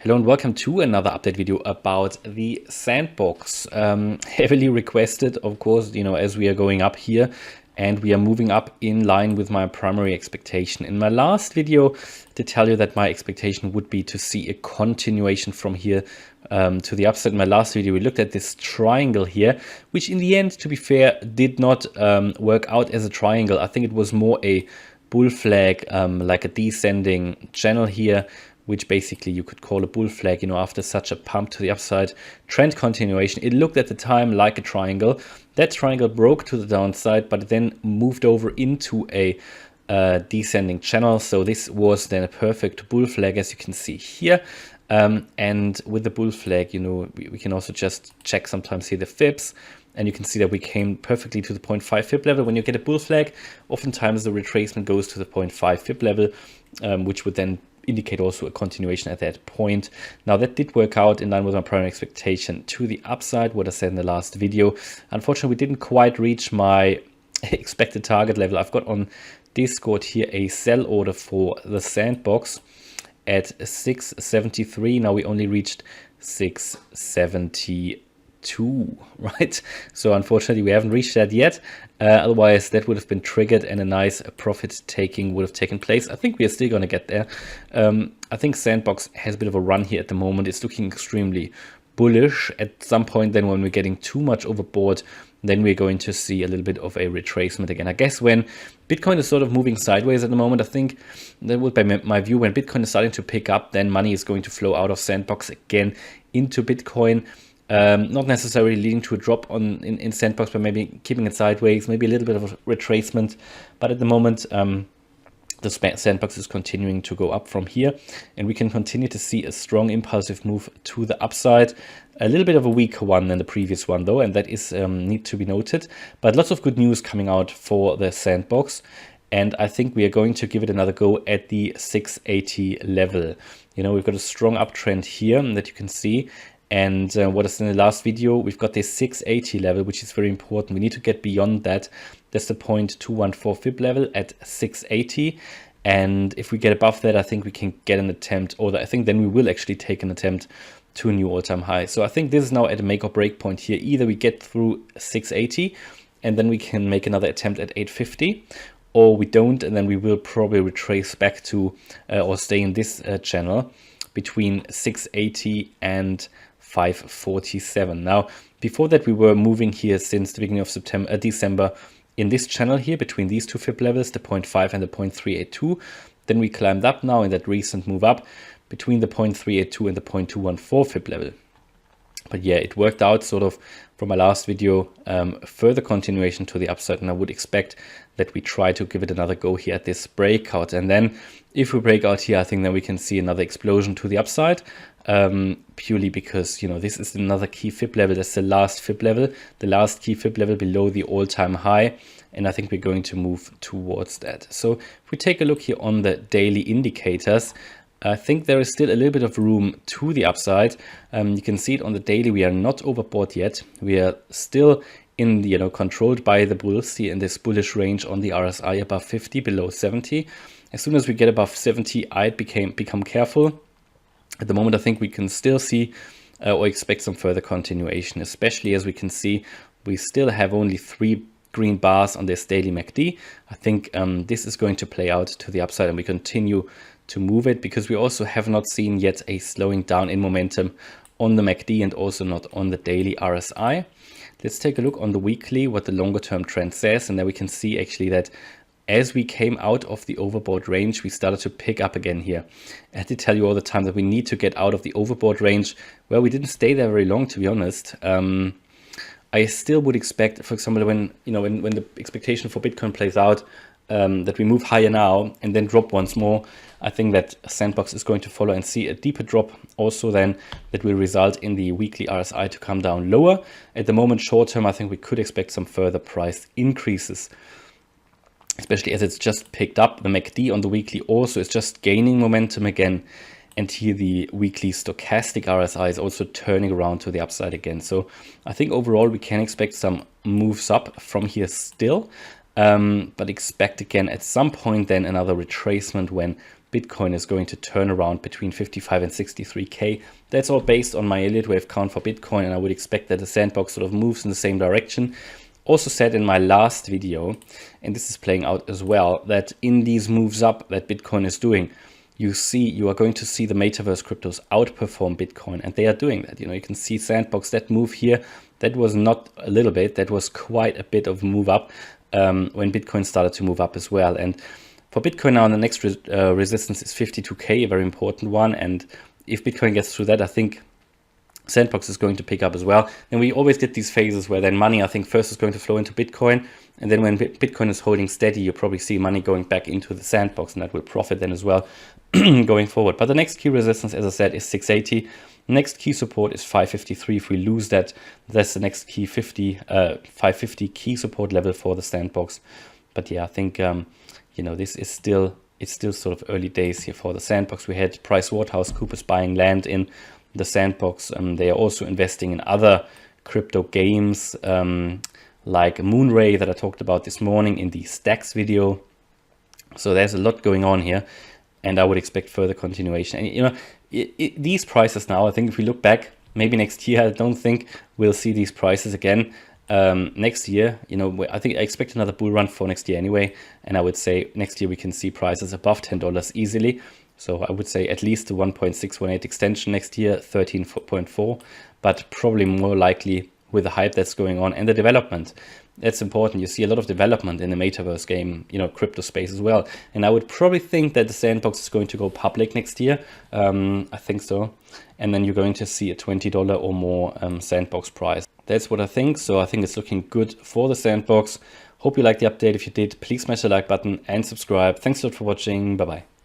Hello and welcome to another update video about the Sandbox. Heavily requested, of course, as we are going up here and we are moving up in line with my primary expectation. In my last video, to tell you that my expectation would be to see a continuation from here to the upside. In my last video, we looked at this triangle here, which in the end, to be fair, did not work out as a triangle. I think it was more a bull flag, like a descending channel here, which basically you could call a bull flag, after such a pump to the upside trend continuation. It looked at the time like a triangle. That triangle broke to the downside, but it then moved over into a descending channel. So this was then a perfect bull flag, as you can see here. And with the bull flag, we can also just check sometimes here the fibs. And you can see that we came perfectly to the 0.5 fib level. When you get a bull flag, oftentimes the retracement goes to the 0.5 fib level, which would then indicate also a continuation at that point. Now that did work out in line with my primary expectation to the upside, what I said in the last video. Unfortunately, we didn't quite reach my expected target level. I've got on Discord here a sell order for the Sandbox at 673. Now we only reached 672, right? So unfortunately we haven't reached that yet. Otherwise that would have been triggered and a nice profit taking would have taken place. I think we are still going to get there. I think Sandbox has a bit of a run here at the moment. It's looking extremely bullish. At some point then, when we're getting too much overbought, then we're going to see a little bit of a retracement again. I guess when Bitcoin is sort of moving sideways at the moment, I think that would be my view. When Bitcoin is starting to pick up, then money is going to flow out of Sandbox again into Bitcoin. Not necessarily leading to a drop in Sandbox, but maybe keeping it sideways, maybe a little bit of a retracement. But at the moment, the Sandbox is continuing to go up from here, and we can continue to see a strong impulsive move to the upside. A little bit of a weaker one than the previous one though, and that is need to be noted. But lots of good news coming out for the Sandbox, and I think we are going to give it another go at the 680 level. We've got a strong uptrend here that you can see. And what is in the last video, we've got this 680 level, which is very important. We need to get beyond that. That's the 0.214 fib level at 680. And if we get above that, I think we can get an attempt, or I think then we will actually take an attempt to a new all-time high. So I think this is now at a make or break point here. Either we get through 680 and then we can make another attempt at 850, or we don't, and then we will probably retrace back to or stay in this channel between 680 and 547. Now, before that, we were moving here since the beginning of December in this channel here between these two fib levels, the 0.5 and the 0.382. Then we climbed up now in that recent move up between the 0.382 and the 0.214 fib level. But yeah, it worked out sort of from my last video, further continuation to the upside, and I would expect that we try to give it another go here at this breakout. And then if we break out here, I think then we can see another explosion to the upside, purely because, this is another key fib level. That's the last fib level, the last key fib level below the all-time high. And I think we're going to move towards that. So if we take a look here on the daily indicators, I think there is still a little bit of room to the upside. You can see it on the daily. We are not overbought yet. We are still in the, controlled by the bulls here in this bullish range on the RSI above 50, below 70. As soon as we get above 70, I'd become careful. At the moment, I think we can still see or expect some further continuation, especially as we can see we still have only 3 green bars on this daily MACD. I think this is going to play out to the upside, and we continue to move it because we also have not seen yet a slowing down in momentum on the MACD and also not on the daily RSI. Let's take a look on the weekly, what the longer term trend says, and then we can see actually that as we came out of the overbought range, we started to pick up again here. I had to tell you all the time that we need to get out of the overbought range. Well, we didn't stay there very long, to be honest. I still would expect, for example, when the expectation for Bitcoin plays out, that we move higher now and then drop once more. I think that Sandbox is going to follow and see a deeper drop also then that will result in the weekly RSI to come down lower. At the moment, short term, I think we could expect some further price increases, especially as it's just picked up. The MACD on the weekly also is just gaining momentum again. And here the weekly stochastic RSI is also turning around to the upside again. So I think overall we can expect some moves up from here still. But expect again at some point then another retracement when Bitcoin is going to turn around between 55 and 63K. That's all based on my Elliott wave count for Bitcoin, and I would expect that the Sandbox sort of moves in the same direction. Also said in my last video, and this is playing out as well, that in these moves up that Bitcoin is doing, you are going to see the metaverse cryptos outperform Bitcoin, and they are doing that. You can see Sandbox, that move here, that was not a little bit, that was quite a bit of move up when Bitcoin started to move up as well. And for Bitcoin now, the next resistance is 52K, a very important one. And if Bitcoin gets through that, I think Sandbox is going to pick up as well. And we always get these phases where then money, I think, first is going to flow into Bitcoin. And then when Bitcoin is holding steady, you probably see money going back into the Sandbox, and that will profit then as well going forward. But the next key resistance, as I said, is 680. Next key support is 553. If we lose that, that's the next key 550 key support level for the Sandbox. But yeah, I think this is still sort of early days here for the Sandbox. We had PricewaterhouseCoopers buying land in the Sandbox. They are also investing in other crypto games like Moonray that I talked about this morning in the Stacks video. So there's a lot going on here, and I would expect further continuation. And these prices now, I think if we look back, maybe next year, I don't think we'll see these prices again. Next year, I expect another bull run for next year anyway, and I would say next year we can see prices above $10 easily. So I would say at least the 1.618 extension next year, 13.4, but probably more likely with the hype that's going on and the development. That's important. You see a lot of development in the metaverse game, crypto space as well. And I would probably think that the Sandbox is going to go public next year. I think so. And then you're going to see a $20 or more Sandbox price. That's what I think. So I think it's looking good for the Sandbox. Hope you liked the update. If you did, please smash the like button and subscribe. Thanks a lot for watching. Bye-bye.